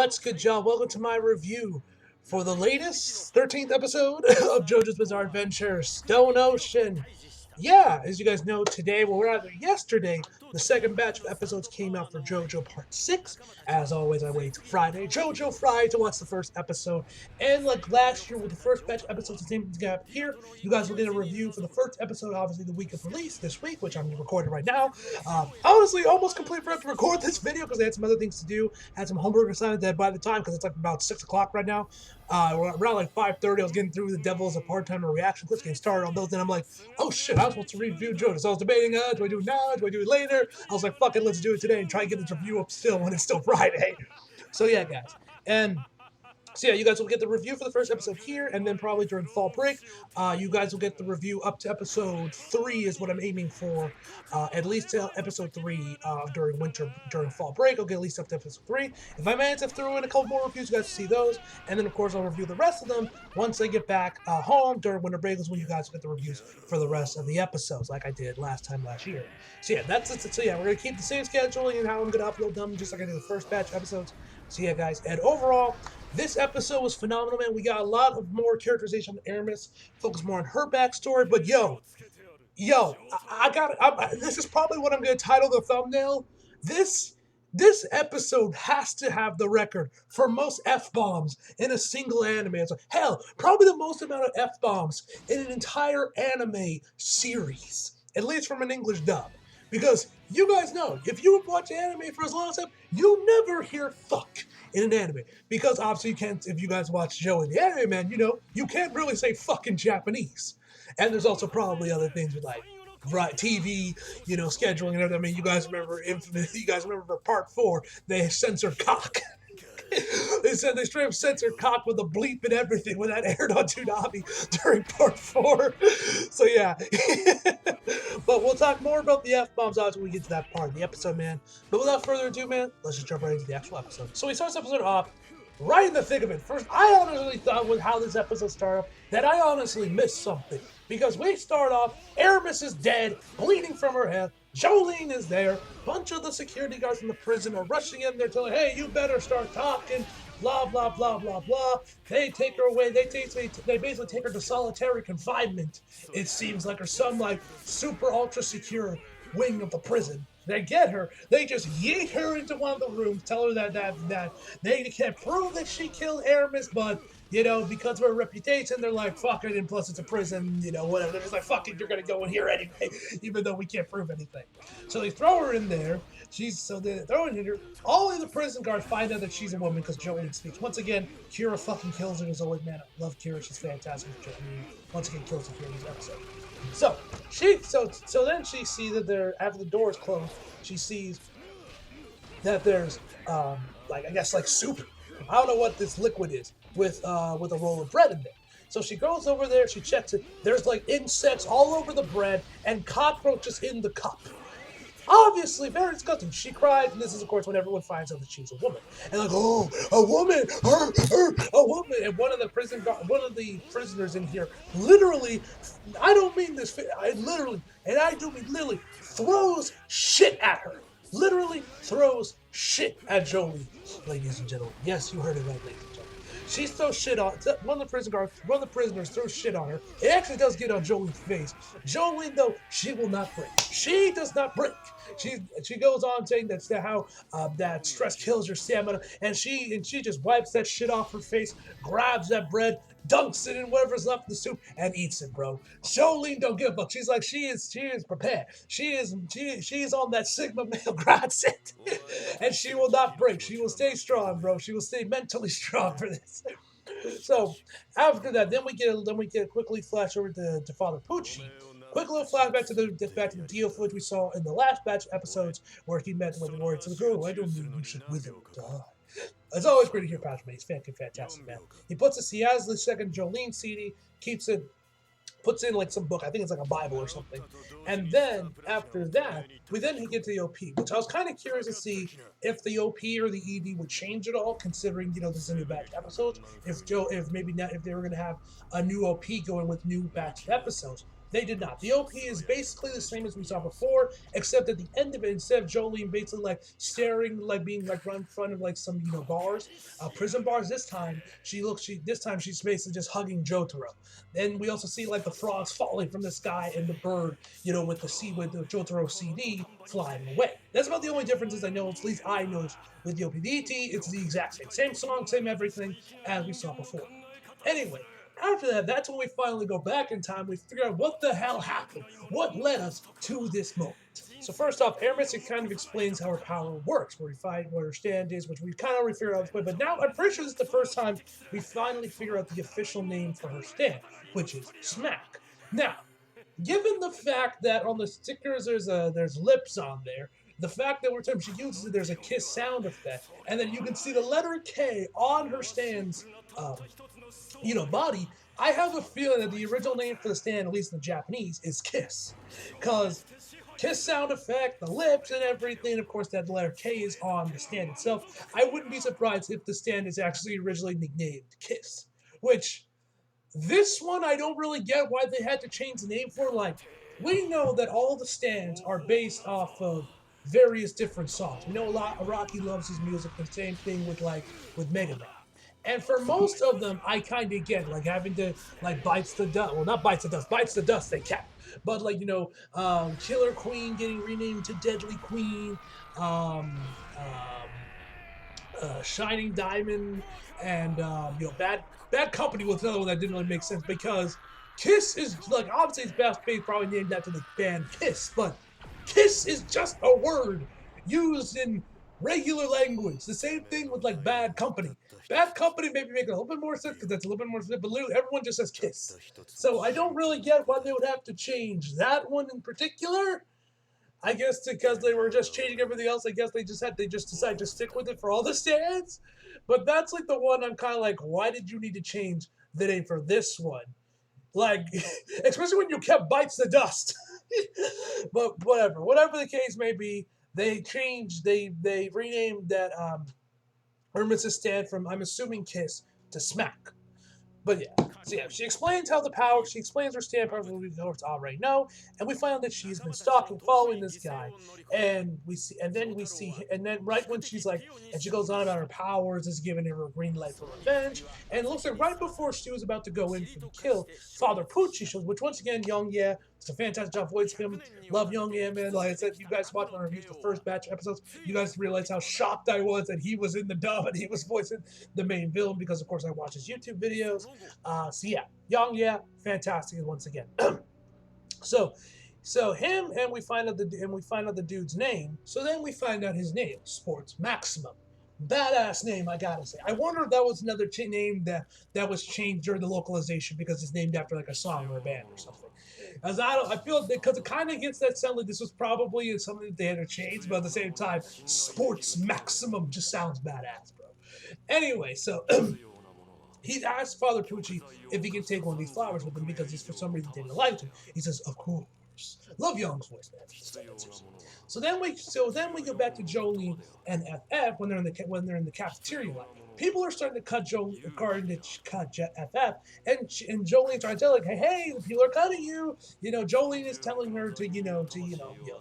What's good, y'all? Welcome to my review for the latest 13th episode of JoJo's Bizarre Adventure, Stone Ocean. Yeah, as you guys know, today, well, rather yesterday, the second batch of episodes came out for JoJo Part 6. As always, I wait till Friday, JoJo Friday, to watch the first episode. And like last year with the first batch of episodes, the same thing's gonna happen here. You guys will get a review for the first episode, obviously, the week of release this week, which I'm recording right now. Honestly, almost completely forgot to record this video because I had some other things to do. Had some homework assignments that by the time, because it's like about 6 o'clock right now, around like 5:30, I was getting through the Devil's a Part-Time reaction clips, getting started on those, and I'm like, oh shit, I was supposed to review JoJo. So I was debating, do I do it now? Do I do it later? I was like, fuck it, let's do it today and try and get this review up still when it's still Friday. So yeah, guys. And so yeah, you guys will get the review for the first episode here, and then probably during fall break, you guys will get the review up to episode 3 is what I'm aiming for. At least to episode 3 during fall break. I'll get at least up to episode 3. If I manage to throw in a couple more reviews, you guys will see those. And then, of course, I'll review the rest of them once I get back home during winter break is when you guys will get the reviews for the rest of the episodes, like I did last year. So yeah, that's it. So yeah, we're going to keep the same scheduling and how I'm going to upload them, just like I did the first batch of episodes. So yeah, guys, and overall, this episode was phenomenal, man. We got a lot of more characterization on Aramis, focus more on her backstory. But this is probably what I'm going to title the thumbnail. This episode has to have the record for most F-bombs in a single anime. It's like, hell, probably the most amount of F-bombs in an entire anime series, at least from an English dub. Because you guys know, if you watch anime for as long as time, you never hear fuck in an anime. Because obviously you can't, if you guys watch Joe in the anime, man, you know, you can't really say fuck in Japanese. And there's also probably other things with like, right, TV, you know, scheduling and everything. I mean, you guys remember for part 4, they censored cock. They said they straight up censored cock with a bleep and everything when that aired on Toonami during part 4. So yeah. But we'll talk more about the F-bombs odds when we get to that part of the episode, man. But without further ado, man, let's just jump right into the actual episode. So we start this episode off right in the thick of it. First, I honestly thought with how this episode started that I honestly missed something. Because we start off, Aramis is dead, bleeding from her head. Jolene is there. A bunch of the security guards in the prison are rushing in there telling, hey, you better start talking. Blah, blah, blah, blah, blah. They take her away. They basically take her to solitary confinement. It seems like, or some like super ultra secure wing of the prison. They get her. They just yeet her into one of the rooms. Tell her that they can't prove that she killed Aramis, but you know, because of her reputation, they're like, fuck it, and plus it's a prison, you know, whatever. They're just like, fuck it, you're gonna go in here anyway, even though we can't prove anything. So they throw her in there. They throw her in here. All of the prison guards find out that she's a woman because Jolene speaks. Once again, Kira fucking kills her as always, man. I love Kira, she's fantastic. Once again, kills her in this episode. So then she sees that after the door is closed, she sees that there's like I guess like soup. I don't know what this liquid is with a roll of bread in there. So she goes over there, she checks it. There's like insects all over the bread and cockroaches in the cup. Obviously, very disgusting. She cried, and this is, of course, when everyone finds out that she's a woman. And like, oh, a woman, a woman. And one of the prisoners in here, literally, I don't mean this, I do mean literally, throws shit at her. Literally throws shit at Jolie, ladies and gentlemen. Yes, you heard it right, ladies and gentlemen. She throws shit on one of the prisoners throws shit on her. It actually does get on Jolie's face. Jolene, though, she will not break. She does not break. She goes on saying that's how that stress kills your stamina, and she just wipes that shit off her face, grabs that bread, dunks it in whatever's left in the soup, and eats it, bro. Jolene don't give a fuck. She's like, she is prepared. She is on that Sigma male grind set. And she will not break. She will stay strong, bro. She will stay mentally strong for this. So after that, then we get a quickly flash over to Father Pucci. Quick little flashback to the deal footage we saw in the last batch of episodes where he met with the warrior to the girl. I don't mean you should wither or die. It's always great to hear Patrick, man. He's fantastic, man. He has the second Jolene CD, puts in like some book, I think it's like a Bible or something. And then after that, we then get to the OP, which I was kind of curious to see if the OP or the ED would change at all, considering, you know, this is a new batch of episodes. If they were going to have a new OP going with new batch of episodes. They did not. The OP is basically the same as we saw before, except at the end of it, instead of Jolene basically like staring, like being like run in front of like some bars, prison bars. This time she's basically just hugging Jotaro. And we also see like the frogs falling from the sky and the bird, with the Jotaro CD flying away. That's about the only differences I know. At least I know with the OPDT. It's the exact same song, same everything as we saw before. Anyway, after that, that's when we finally go back in time. We figure out what the hell happened. What led us to this moment. So first off, Aramis kind of explains how her power works, where we find what her stand is, which we kind of already figured out. But now I'm pretty sure this is the first time we finally figure out the official name for her stand, which is Smack. Now, given the fact that on the stickers there's lips on there, the fact that she uses it, there's a kiss sound effect, and then you can see the letter K on her stand's body. I have a feeling that the original name for the stand, at least in the Japanese, is Kiss, because Kiss sound effect, the lips and everything. Of course, that letter K is on the stand itself. I wouldn't be surprised if the stand is actually originally nicknamed Kiss, which this one I don't really get why they had to change the name for. Like, we know that all the stands are based off of various different songs. We know a lot. Araki loves his music. The same thing with Mega Man. And for most of them, I kind of get like having to like bites the dust. Well, not bites the dust. Bites the dust. They kept. But like Killer Queen getting renamed to Deadly Queen. Um, um, Shining Diamond, and Bad Company was another one that didn't really make sense because Kiss is like obviously it's best paid probably named after the band Kiss, but Kiss is just a word used in regular language. The same thing with like Bad Company. Bad Company maybe make a little bit more sense because that's a little bit more sense, but literally everyone just says Kiss. So I don't really get why they would have to change that one in particular. I guess because they were just changing everything else. I guess they just decided to stick with it for all the stands. But that's like the one I'm kind of like, why did you need to change the name for this one? Like, especially when you kept Bites the Dust. But whatever the case may be, they renamed that Hermes' stand from, I'm assuming, Kiss to Smack. But she explains she explains her stand power, we already know, and we find out that she's been following this guy, and then right when she's like, and she goes on about her powers, is giving her a green light for revenge, and it looks like right before she was about to go in for the kill, Father Pucci shows, which once again, Young Yeah, it's a fantastic job voicing him. Love Young Yeah, man. Like I said, you guys watched my reviews, the first batch of episodes, you guys realize how shocked I was that he was in the dub and he was voicing the main villain because, of course, I watch his YouTube videos. Young Yeah, fantastic once again. So him and we find out the dude's name. So then we find out his name, Sports Maximum. Badass name, I gotta say. I wonder if that was another name that was changed during the localization because it's named after like a song or a band or something. As I feel because it kind of gets that sound like this was probably something that they had to change, but at the same time, Sports Maximum just sounds badass, bro. Anyway, so he asked Father Pucci if he can take one of these flowers with him because he's for some reason didn't like him. He says, "Of course." Love Young's voice, man. So then we go back to Jolene and FF when they're in the cafeteria line. People are starting to cut FF, and Jolene's trying to tell like, hey, the people are cutting you. Jolene is telling her to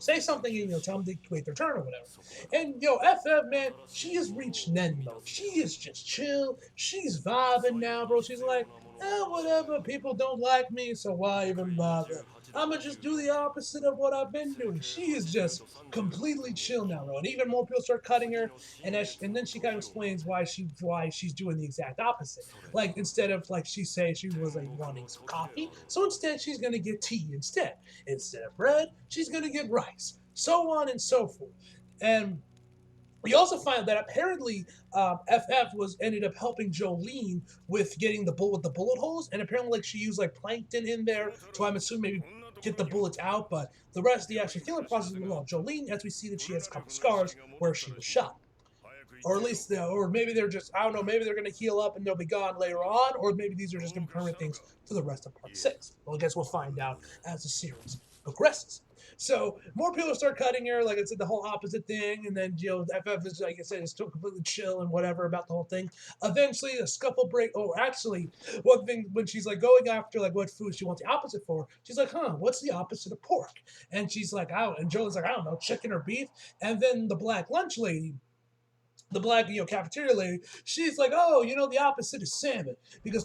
say something and tell them to wait their turn or whatever. And FF, man, she has reached Nen mode. She is just chill. She's vibing now, bro. She's like, whatever. People don't like me, so why even bother? I'ma just do the opposite of what I've been doing. She is just completely chill now, bro. And even more people start cutting her, and then she kind of explains why she's doing the exact opposite. Like instead of like she was like wanting some coffee, so instead she's gonna get tea instead. Instead of bread, she's gonna get rice. So on and so forth. And we also find that apparently FF ended up helping Jolene with getting the bullet holes, and apparently like she used like plankton in there, so I'm assuming maybe get the bullets out. But the rest of the actual healing process was well. Jolene, as we see that she has a couple scars where she was shot, or at least or maybe they're just I don't know. Maybe they're going to heal up and they'll be gone later on, or maybe these are just permanent things for the rest of Part 6. Well, I guess we'll find out as the series progresses. So more people start cutting her, like I said, the whole opposite thing, and then FF is, like I said, is still completely chill and whatever about the whole thing. Eventually, a scuffle break. Oh, actually, one thing when she's like going after like what food she wants the opposite for, she's like, "Huh, what's the opposite of pork?" And she's like, "I don't." And Joel's like, "I don't know, chicken or beef." And then the black lunch lady, the black cafeteria lady, she's like, oh, the opposite is salmon because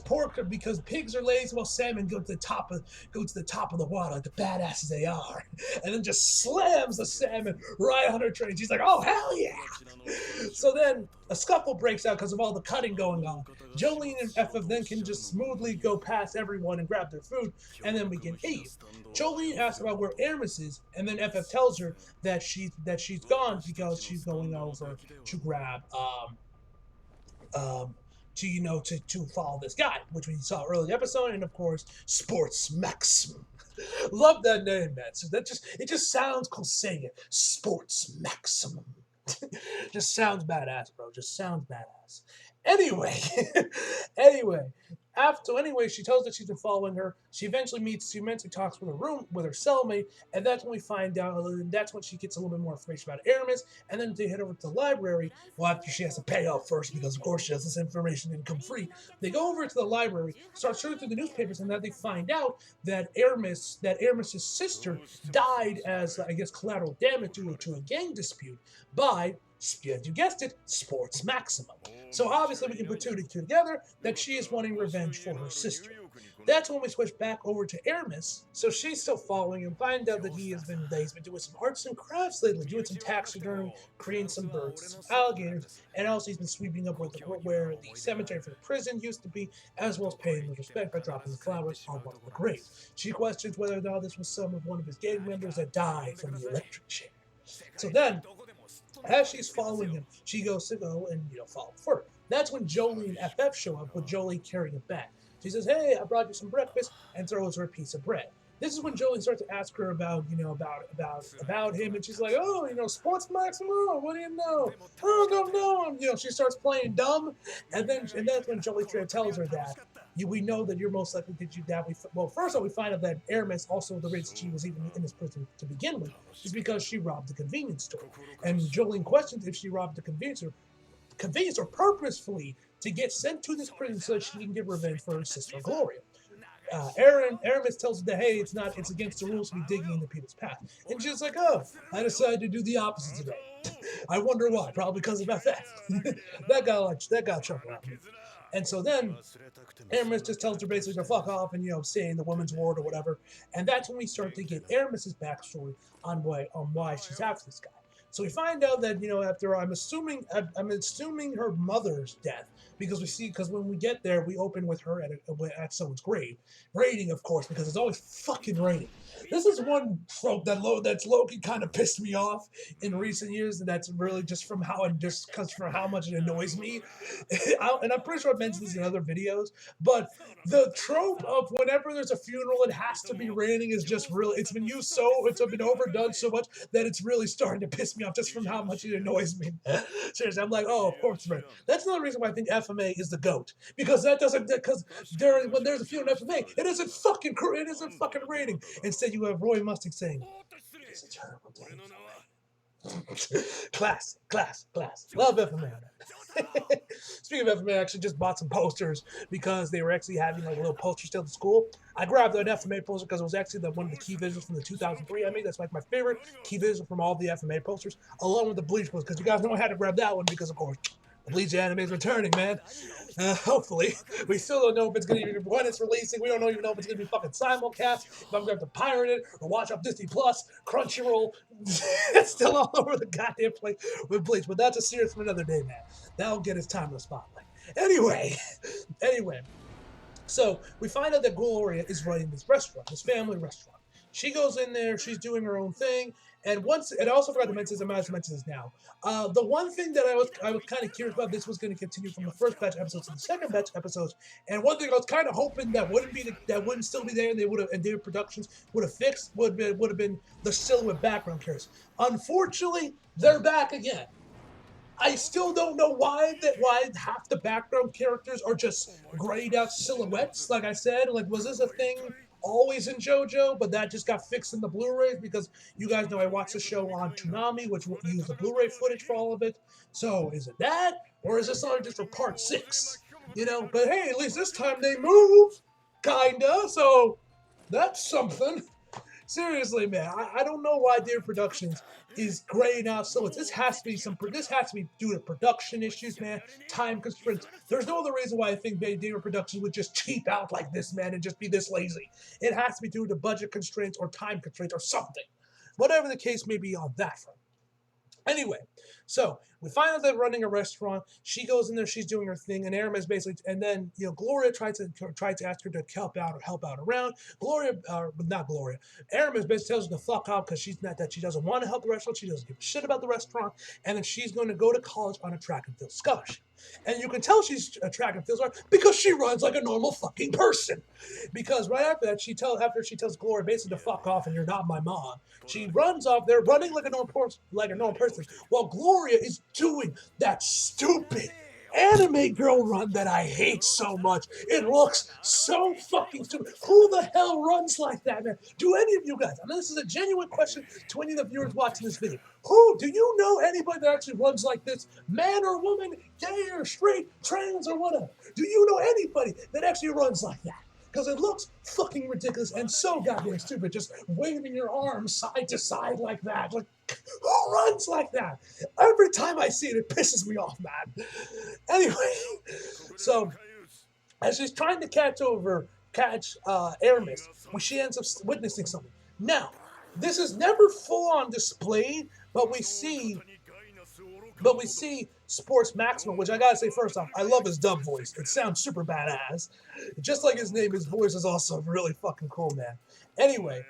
pigs are lazy while salmon go to the top of the water like the badasses they are, and then just slams the salmon right on her tray. She's like, oh hell yeah! So then a scuffle breaks out because of all the cutting going on. Jolene and FF then can just smoothly go past everyone and grab their food, and then we can eat. Jolene asks about where Aramis is, and then FF tells her that she's gone because she's going over to grab to follow this guy, which we saw early in the episode, and of course Sports Maximum. Love that name, man. So it just sounds cool saying it. Sports Maximum. Just sounds badass, bro. Just sounds badass. Anyway, anyway, anyway, she tells that she's been following her. She eventually talks with her cellmate, and that's when we find out. That's when she gets a little bit more information about Aramis, and then they head over to the library. Well, after she has to pay off first, because of course she has this information didn't come free. They go over to the library, start searching through the newspapers, and then they find out that Aramis's sister died as, I guess, collateral damage due to a gang dispute by, you guessed it, Sports Maximum. So obviously we can put two and two together that she is wanting revenge for her sister. That's when we switch back over to Aramis. So she's still following and find out that he's been doing some arts and crafts lately, doing some taxidermy, creating some birds, some alligators, and also he's been sweeping up where the cemetery for the prison used to be, as well as paying his respect by dropping the flowers on one of the graves. She questions whether or not this was one of his gang members that died from the electric chair. So then, as she's following him, she goes to go and follow further. That's when Jolie and FF show up, with Jolie carrying it back. She says, "Hey, I brought you some breakfast," and throws her a piece of bread. This is when Jolie starts to ask her about him, and she's like, "Oh, Sports Maximum, what do you know? Oh, don't know him." She starts playing dumb, and that's when Jolie tells her that we know that you're most likely first of all, we find out that Aramis, also the reason she was even in this prison to begin with, is because she robbed the convenience store. And Jolene questions if she robbed the convenience store purposefully to get sent to this prison so that she can get revenge for her sister Gloria. Aramis tells her that, hey, it's against the rules to be digging into people's past. And she's like, oh, I decided to do the opposite today. I wonder why. Probably because of FF. that got trouble out of me. And so then Aramis just tells her basically to fuck off and, saying the woman's ward or whatever. And that's when we start to get Aramis's backstory on why she's after this guy. So we find out that, after I'm assuming her mother's death, because when we get there, we open with her at someone's grave. Raining, of course, because it's always fucking raining. This is one trope that's low-key kind of pissed me off in recent years, and that's really just from how much it annoys me. And I'm pretty sure I've mentioned this in other videos, but the trope of whenever there's a funeral, it has to be raining is just really, it's been overdone so much that it's really starting to piss me off just from how much it annoys me. Seriously, I'm like, oh, of course it's raining. That's another reason why I think FMA is the GOAT, because when there's a funeral in FMA, it isn't fucking raining. Instead, you have Roy Mustang saying, "It's a terrible day." Class. Love FMA. Speaking of FMA, I actually just bought some posters because they were actually having like a little poster sale at school. I grabbed an FMA poster because it was actually one of the key visuals from the 2003 Emmy. That's like my favorite key visual from all the FMA posters, along with the Bleach posters, because you guys know I had to grab that one because, of course, the Bleach anime is returning, man. Hopefully. We still don't know if it's going to be when it's releasing. We don't even know if it's going to be fucking simulcast, if I'm going to have to pirate it or watch up Disney Plus, Crunchyroll. It's still all over the goddamn place with Bleach. But that's a series for another day, man. That'll get its time in the spotlight. Anyway. So we find out that Gloria is running this family restaurant. She goes in there, she's doing her own thing, and I also forgot to mention this, I might have to mention this now. The one thing that I was kind of curious about, this was going to continue from the first batch of episodes to the second batch of episodes, and one thing I was kind of hoping that wouldn't still be there, and their productions would have been the silhouette background characters. Unfortunately, they're back again. I still don't know why half the background characters are just grayed out silhouettes. Like I said, was this a thing always in JoJo, but that just got fixed in the Blu-rays because you guys know I watched the show on Toonami, which used the Blu-ray footage for all of it. So is it that, or is this only just for part 6? But hey, at least this time they move, kinda. So that's something. Seriously, man, I don't know why Deer Productions is graying out so much. This has to be due to production issues, man. Time constraints. There's no other reason why I think Deer Productions would just cheap out like this, man, and just be this lazy. It has to be due to budget constraints or time constraints or something. Whatever the case may be on that front. Anyway, so we find out they're running a restaurant. She goes in there, she's doing her thing, and Aramis basically, and then Gloria tried to ask her to help out around. Not Gloria. Aramis basically tells her to fuck out because she's not that she doesn't want to help the restaurant. She doesn't give a shit about the restaurant, and then she's going to go to college on a track and field scholarship. And you can tell she's a track and field scholarship because she runs like a normal fucking person. Because right after that, she tells Gloria basically to fuck off and you're not my mom. She runs off. They're running like a normal person, while Gloria is doing that stupid anime girl run that I hate so much. It looks so fucking stupid. Who the hell runs like that, man? Do any of you guys? I mean, this is a genuine question to any of the viewers watching this video. Do you know anybody that actually runs like this? Man or woman, gay or straight, trans or whatever. Do you know anybody that actually runs like that? Because it looks fucking ridiculous and so goddamn stupid, just waving your arms side to side like that. Like, who runs like that? Every time I see it, it pisses me off, man. Anyway, so as she's trying to catch Aramis, when she ends up witnessing something. Now, this is never full on displayed, but we see Sports Maximum, which I gotta say first off, I love his dub voice. It sounds super badass. Just like his name, his voice is also really fucking cool, man. Anyway,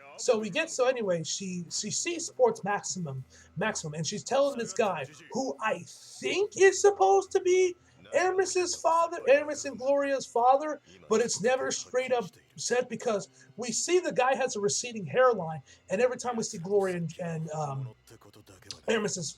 she sees Sports Maximum, and she's telling this guy, who I think is supposed to be Aramis and Gloria's father, but it's never straight up said because we see the guy has a receding hairline, and every time we see Gloria and Aramis's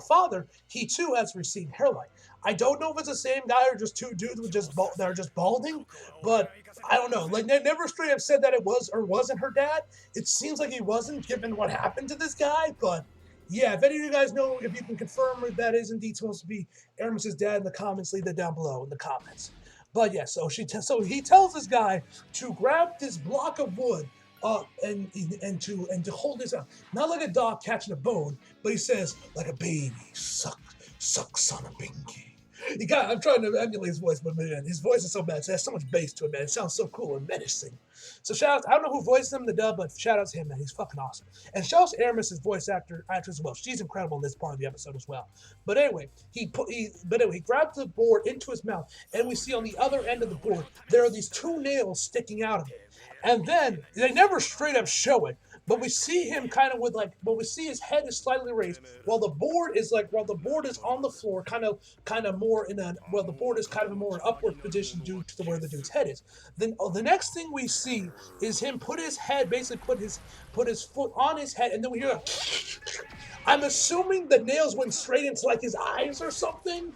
father, he too has a receding hairline. I don't know if it's the same guy or just two dudes that are just balding, but I don't know. Like, they never straight up said that it was or wasn't her dad. It seems like he wasn't, given what happened to this guy, but yeah, if any of you guys know, if you can confirm if that is indeed supposed to be Aramis's dad in the comments, leave that down below in the comments. But yeah, so he tells this guy to grab this block of wood and to hold his out, not like a dog catching a bone, but he says like a baby, suck on a binky. I'm trying to emulate his voice, but man, his voice is so bad. It has so much bass to it, man. It sounds so cool and menacing. So shout out, I don't know who voiced him in the dub, but shout out to him, man. He's fucking awesome. And shout out to Aramis' voice actor as well. She's incredible in this part of the episode as well. But anyway, he grabs the board into his mouth, and we see on the other end of the board there are these 2 nails sticking out of it. And then they never straight up show it, but we see him but we see his head is slightly raised while the board is on the floor, kind of more the board is kind of more an upward position due to where the dude's head is. Then the next thing we see is him put his foot on his head, and then we hear I'm assuming the nails went straight into like his eyes or something.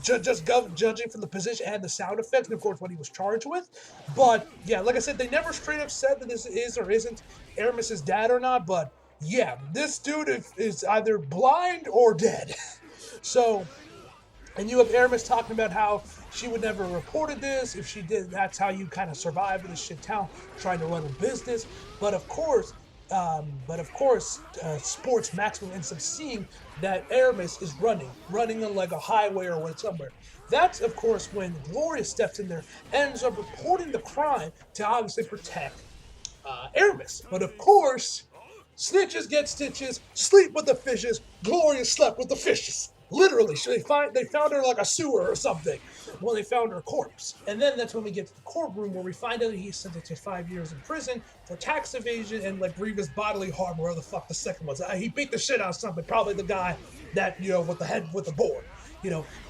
Judging from the position and the sound effects, and of course what he was charged with. But yeah, like I said, they never straight up said that this is or isn't Aramis's dad or not. But yeah, this dude is either blind or dead. So, and you have Aramis talking about how she would never have reported this. If she did, that's how you kind of survive in this shit town, trying to run a business. But of course, Sports Maximum ends up seeing that Aramis is running on like a highway or somewhere. That's, of course, when Gloria steps in there and ends up reporting the crime to obviously protect Aramis. But of course, snitches get stitches, sleep with the fishes. Gloria slept with the fishes. Literally, they found her like a sewer or something when they found her corpse. And then that's when we get to the courtroom where we find out he's sentenced to 5 years in prison for tax evasion and like grievous bodily harm, wherever the fuck the second was. He beat the shit out of something, probably the guy that, with the head with the board.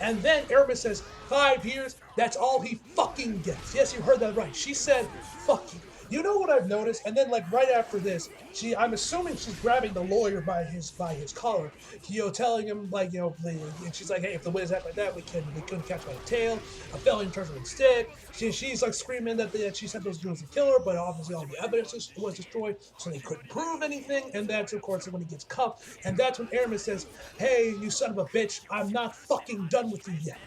And then Aramis says 5 years, that's all he fucking gets. Yes, you heard that right. She said, fuck you. You know what I've noticed? And then like right after this, I'm assuming she's grabbing the lawyer by his collar, telling him like and she's like, hey, if the witness act like that, we couldn't catch by the tail. A felony charge instead. She's like screaming that she sent those goons to kill her, but obviously all the evidence was destroyed, so they couldn't prove anything. And that's of course when he gets cuffed, and that's when Aramis says, hey, you son of a bitch, I'm not fucking done with you yet.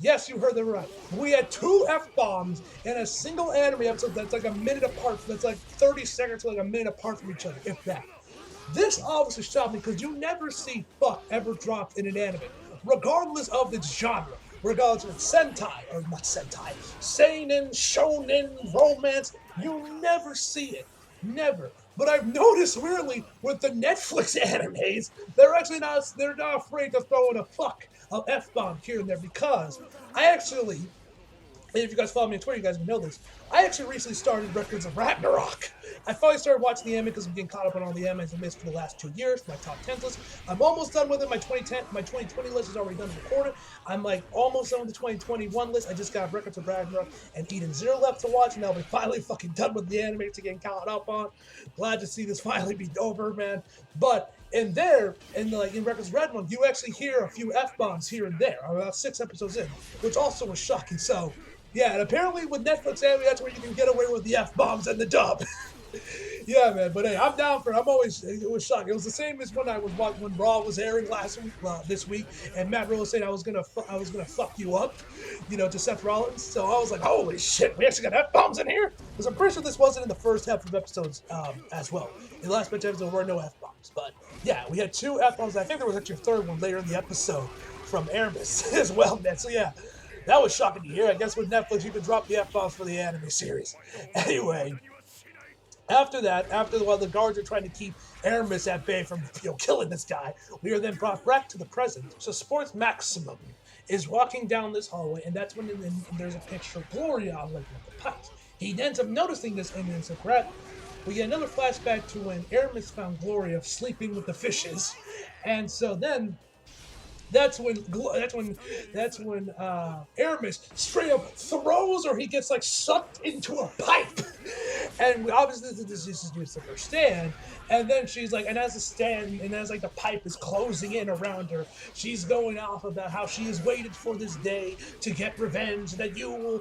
Yes, you heard that right. We had two F-bombs in a single anime episode that's like a minute apart. That's like 30 seconds to like a minute apart from each other, if that. This obviously shocked me because you never see fuck ever dropped in an anime, regardless of its genre. Regardless of it's Sentai, or not Sentai, Seinen, Shonen, Romance, you never see it. Never. But I've noticed weirdly with the Netflix animes, they're not afraid to throw in a fuck of F-bomb here and there because I actually, if you guys follow me on Twitter, you guys know this. I actually recently started Records of Ragnarok. I finally started watching the anime because I'm getting caught up on all the animes I missed for the last 2 years. My top 10 list. I'm almost done with it. My 2020 list is already done and recorded. I'm like almost done with the 2021 list. I just got Records of Ragnarok and Eden Zero left to watch, and I'll be finally fucking done with the anime to get caught up on. Glad to see this finally be over, man. But in Records of Ragnarok, you actually hear a few F-bombs here and there, about 6 episodes in, which also was shocking. So, yeah, and apparently with Netflix anime, that's where you can get away with the F-bombs and the dub. Yeah, man. But hey, I'm down for it. It was shocking. It was the same as when when Raw was airing this week, and Matt Riddle said I was gonna fuck you up, to Seth Rollins. So I was like, holy shit, we actually got F-bombs in here? Because I'm pretty sure this wasn't in the first half of episodes as well. In the last bunch of episodes, there were no F-bombs. But yeah, we had 2 F-bombs. I think there was actually a third one later in the episode from Aramis as well, man. So yeah, that was shocking to hear. I guess with Netflix, you could drop the F-bombs for the anime series. Anyway, after that, while the guards are trying to keep Aramis at bay from killing this guy, we are then brought back to the present. So Sports Maximum is walking down this hallway, and that's when there's a picture of Gloria on like with the pipes. He ends up noticing this and ends up grabbing. We get another flashback to when Aramis found Gloria sleeping with the fishes, and so then that's when Aramis straight up throws, or he gets like sucked into a pipe, and obviously this is used to her stand. And then she's like, and as like the pipe is closing in around her, she's going off about how she has waited for this day to get revenge, that you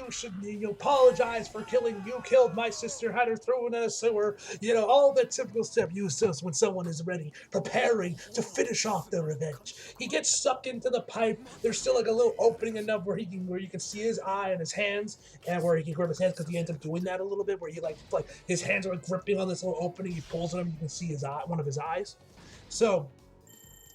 should apologize for you killed my sister, had her thrown in a sewer, all the typical stuff used when someone is ready, preparing to finish off their revenge. He gets sucked into the pipe. There's still like a little opening enough where you can see his eye and his hands, and where he can grab his hands because he ends up doing that a little bit, where he like his hands are gripping on this little opening. He pulls on him. You can see one of his eyes. So,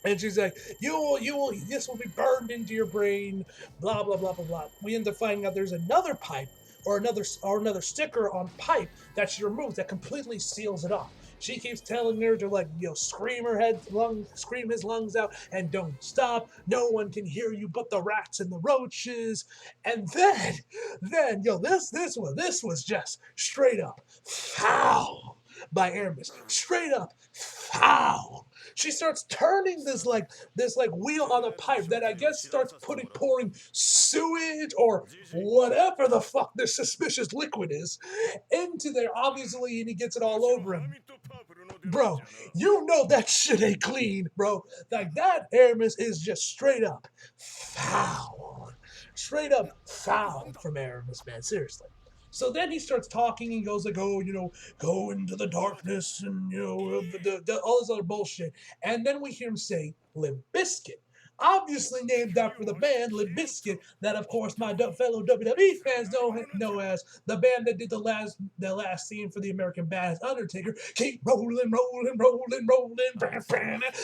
and she's like, this will be burned into your brain. Blah blah blah blah blah. We end up finding out there's another pipe or another sticker on pipe that she removes that completely seals it off. She keeps telling her to scream his lungs out, and don't stop. No one can hear you but the rats and the roaches. And then this was just straight up foul by Aramis. Straight up foul. She starts turning this wheel on the pipe that I guess starts pouring sewage or whatever the fuck this suspicious liquid is into there, obviously, and he gets it all over him. Bro, that shit ain't clean, bro. Like, that Aramis is just straight up foul. Straight up foul from Aramis, man. Seriously. So then he starts talking. He goes like, "Oh, go into the darkness," and all this other bullshit. And then we hear him say, "Limp Bizkit." Obviously named after the band Limp Bizkit, that of course my fellow WWE fans know as the band that did the last theme for the American Badass Undertaker. Keep rolling, rolling, rolling, rolling,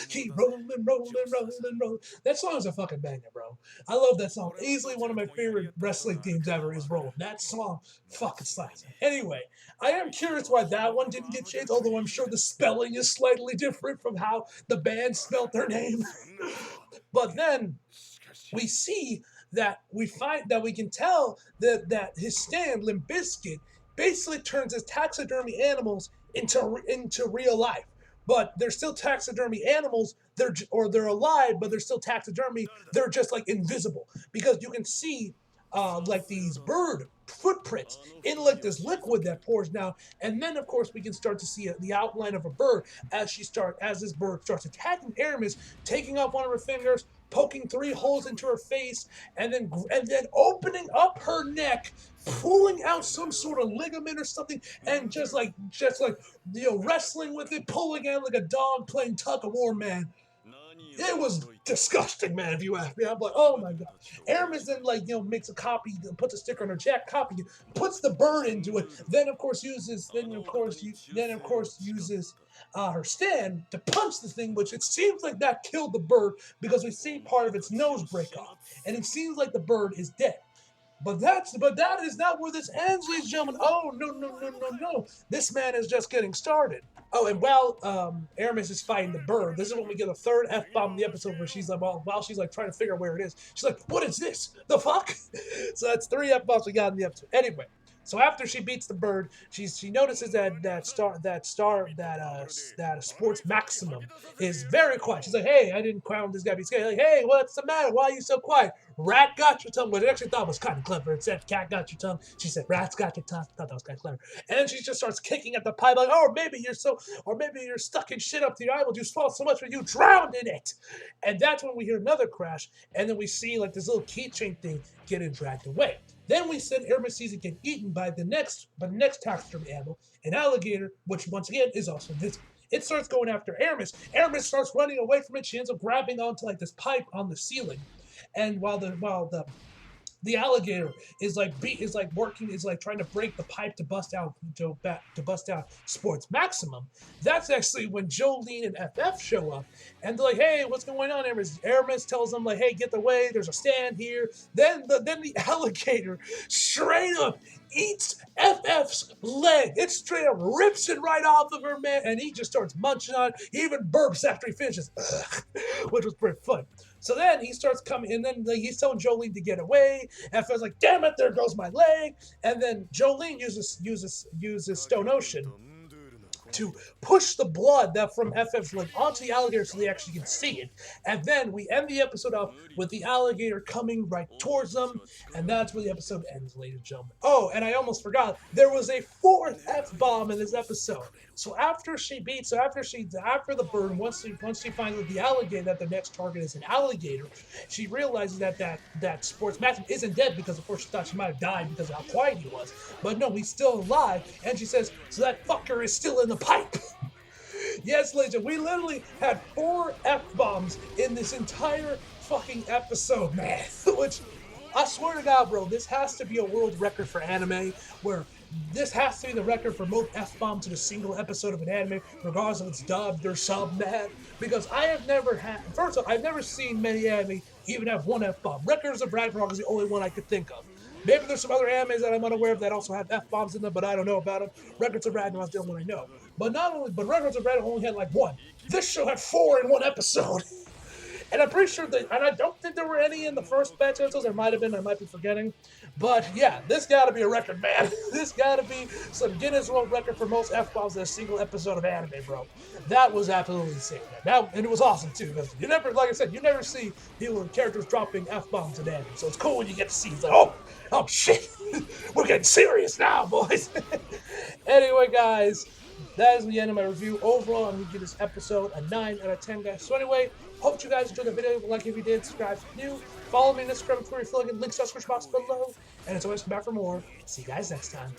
keep rolling, rolling, rolling. That song is a fucking banger, bro. I love that song. Easily one of my favorite wrestling themes ever is Rolling. That song fucking slaps. Anyway, I am curious why that one didn't get changed, although I'm sure the spelling is slightly different from how the band spelled their name. But then we can tell that his stand, Limp Bizkit, basically turns his taxidermy animals into real life. But they're still taxidermy animals. They're alive, but they're still taxidermy. They're just like invisible because you can see like these bird footprints in like this liquid that pours down, and then of course we can start to see the outline of a bird as this bird starts attacking Aramis, taking off one of her fingers, poking 3 holes into her face, and then opening up her neck, pulling out some sort of ligament or something, and just like wrestling with it, pulling out like a dog playing tug of war, man. It was disgusting, man, if you ask me. I'm like, oh my god. Aramis then makes a copy, puts a sticker on her jacket, copy it, puts the bird into it, then of course uses her stand to punch the thing, which it seems like that killed the bird because we see part of its nose break off, and it seems like the bird is dead. But that is not where this ends, ladies and gentlemen. Oh, no. This man is just getting started. Oh, and while Aramis is fighting the bird, this is when we get a third F-bomb in the episode where she's like, while she's like trying to figure out where it is, she's like, what is this? The fuck? So that's 3 F-bombs we got in the episode. Anyway, so after she beats the bird, she notices that Sports Maximum is very quiet. She's like, hey, I didn't crown this guy. He's like, hey, what's the matter? Why are you so quiet? Rat got your tongue, which I actually thought was kind of clever. It said cat got your tongue. She said rat's got your tongue. I thought that was kind of clever. And then she just starts kicking at the pipe like, maybe you're stuck in shit up to your eyeballs. You swallowed so much that you drowned in it. And that's when we hear another crash, and then we see like this little keychain thing getting dragged away. Then we said Aramis sees it get eaten by the next taxidermy animal, an alligator, which once again is also invisible. It starts going after Aramis. Aramis starts running away from it. She ends up grabbing onto like this pipe on the ceiling, and while the alligator is trying to break the pipe to bust out Sports Maximum. That's actually when Jolene and FF show up, and they're like, "Hey, what's going on?" Aramis tells them like, "Hey, get away. There's a stand here." Then the alligator straight up eats FF's leg. It straight up rips it right off of her, man, and he just starts munching on it. He even burps after he finishes, which was pretty fun. So then he starts coming, and then he's telling Jolene to get away. FF's like, damn it, there goes my leg. And then Jolene uses Stone Ocean to push the blood that from FF's leg onto the alligator so they actually can see it. And then we end the episode off with the alligator coming right towards them, and that's where the episode ends, ladies and gentlemen. Oh, and I almost forgot, there was a 4th F-bomb in this episode. So after the bird, once she finds that the alligator, that the next target is an alligator, she realizes that Sports Maximum isn't dead, because of course she thought she might have died because of how quiet he was. But no, he's still alive, and she says, so that fucker is still in the pipe. Yes, ladies and gentlemen, we literally had 4 F-bombs in this entire fucking episode, man. Which, I swear to God, bro, this has to be a world record for anime, where this has to be the record for most F-bombs in a single episode of an anime, regardless if it's dubbed or subbed, man. Because I've never seen many anime even have 1 F-bomb. Records of Ragnarok is the only one I could think of. Maybe there's some other animes that I'm unaware of that also have F-bombs in them, but I don't know about them. Records of Ragnarok is the only one I know. But Records of Ragnarok only had like 1. This show had 4 in 1 episode. And I'm pretty sure and I don't think there were any in the first batch of episodes. There might have been, I might be forgetting. But yeah, this gotta be a record, man. This gotta be some Guinness World Record for most F-bombs in a single episode of anime, bro. That was absolutely insane, man. And it was awesome too, because you never see characters dropping F-bombs in anime. So it's cool when you get to see, it's like, oh shit, we're getting serious now, boys. Anyway, guys, that is the end of my review. Overall, I'm gonna give this episode a 9 out of 10, guys. So anyway, hope you guys enjoyed the video. Like if you did, subscribe if you're new. Follow me on Instagram and Twitter if you like. Links to the description box below. And as always, come back for more. See you guys next time.